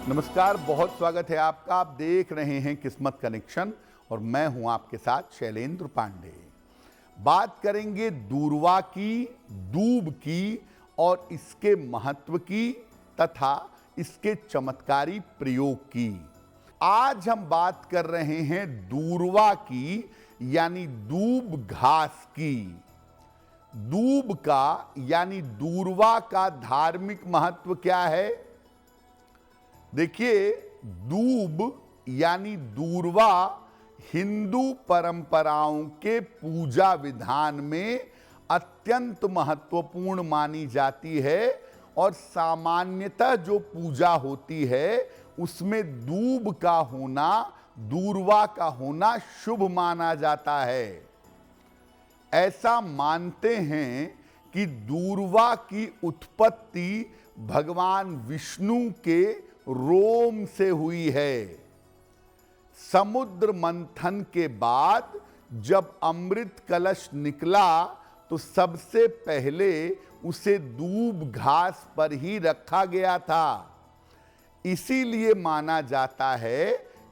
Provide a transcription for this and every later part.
नमस्कार, बहुत स्वागत है आपका। आप देख रहे हैं किस्मत कनेक्शन और मैं हूं आपके साथ शैलेंद्र पांडे। बात करेंगे दूर्वा की, दूब की और इसके महत्व की तथा इसके चमत्कारी प्रयोग की। आज हम बात कर रहे हैं दूर्वा की यानी दूब घास की। दूब का यानी दूर्वा का धार्मिक महत्व क्या है? देखिए, दूब यानी दूर्वा हिंदू परंपराओं के पूजा विधान में अत्यंत महत्वपूर्ण मानी जाती है और सामान्यतः जो पूजा होती है उसमें दूब का होना, दूर्वा का होना शुभ माना जाता है। ऐसा मानते हैं कि दूर्वा की उत्पत्ति भगवान विष्णु के रोम से हुई है। समुद्र मंथन के बाद जब अमृत कलश निकला तो सबसे पहले उसे दूब घास पर ही रखा गया था। इसीलिए माना जाता है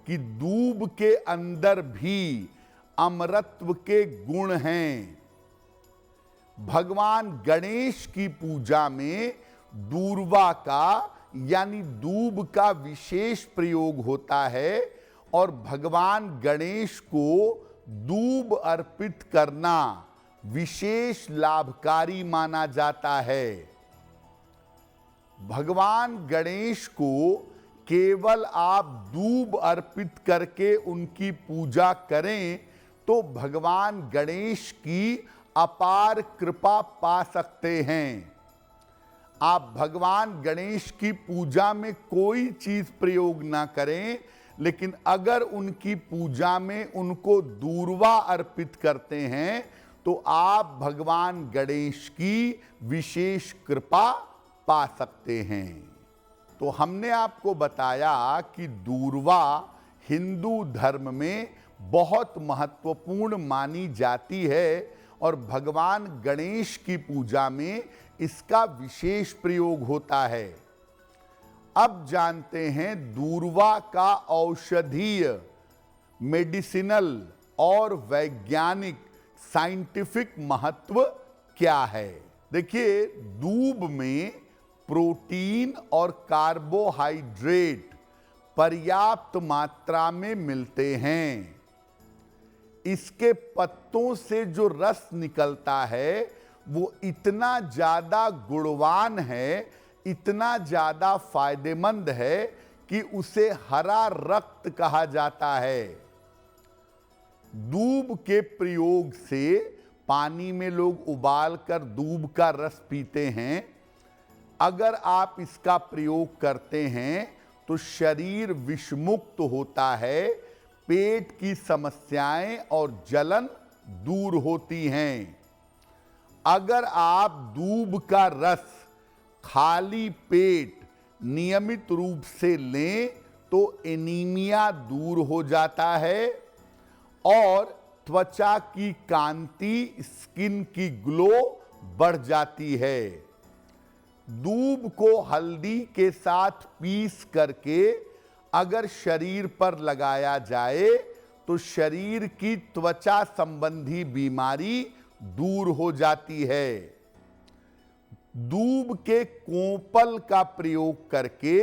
कि दूब के अंदर भी अमरत्व के गुण हैं। भगवान गणेश की पूजा में दूर्वा का यानी दूब का विशेष प्रयोग होता है और भगवान गणेश को दूब अर्पित करना विशेष लाभकारी माना जाता है। भगवान गणेश को केवल आप दूब अर्पित करके उनकी पूजा करें तो भगवान गणेश की अपार कृपा पा सकते हैं। आप भगवान गणेश की पूजा में कोई चीज प्रयोग ना करें, लेकिन अगर उनकी पूजा में उनको दूर्वा अर्पित करते हैं तो आप भगवान गणेश की विशेष कृपा पा सकते हैं। तो हमने आपको बताया कि दूर्वा हिंदू धर्म में बहुत महत्वपूर्ण मानी जाती है और भगवान गणेश की पूजा में इसका विशेष प्रयोग होता है। अब जानते हैं दूर्वा का औषधीय, मेडिसिनल और वैज्ञानिक साइंटिफिक महत्व क्या है। देखिए, दूब में प्रोटीन और कार्बोहाइड्रेट पर्याप्त मात्रा में मिलते हैं। इसके पत्तों से जो रस निकलता है वो इतना ज्यादा गुणवान है, इतना ज्यादा फायदेमंद है कि उसे हरा रक्त कहा जाता है। दूब के प्रयोग से पानी में लोग उबालकर दूब का रस पीते हैं। अगर आप इसका प्रयोग करते हैं तो शरीर विषमुक्त होता है, पेट की समस्याएं और जलन दूर होती हैं। अगर आप दूब का रस खाली पेट नियमित रूप से लें तो एनीमिया दूर हो जाता है और त्वचा की कांति, स्किन की ग्लो बढ़ जाती है। दूब को हल्दी के साथ पीस करके अगर शरीर पर लगाया जाए तो शरीर की त्वचा संबंधी बीमारी दूर हो जाती है। दूब के कोंपल का प्रयोग करके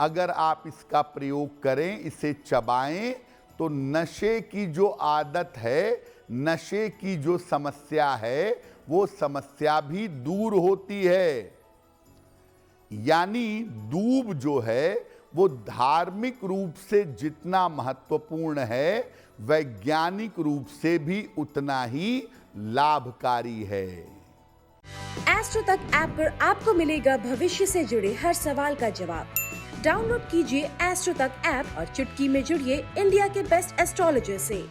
अगर आप इसका प्रयोग करें, इसे चबाएं, तो नशे की जो आदत है, नशे की जो समस्या है, वो समस्या भी दूर होती है। यानी दूब जो है वो धार्मिक रूप से जितना महत्वपूर्ण है, वैज्ञानिक रूप से भी उतना ही लाभकारी है। एस्ट्रो तक ऐप पर आपको मिलेगा भविष्य से जुड़े हर सवाल का जवाब। डाउनलोड कीजिए एस्ट्रो तक ऐप और चुटकी में जुड़िए इंडिया के बेस्ट एस्ट्रोलॉजर से।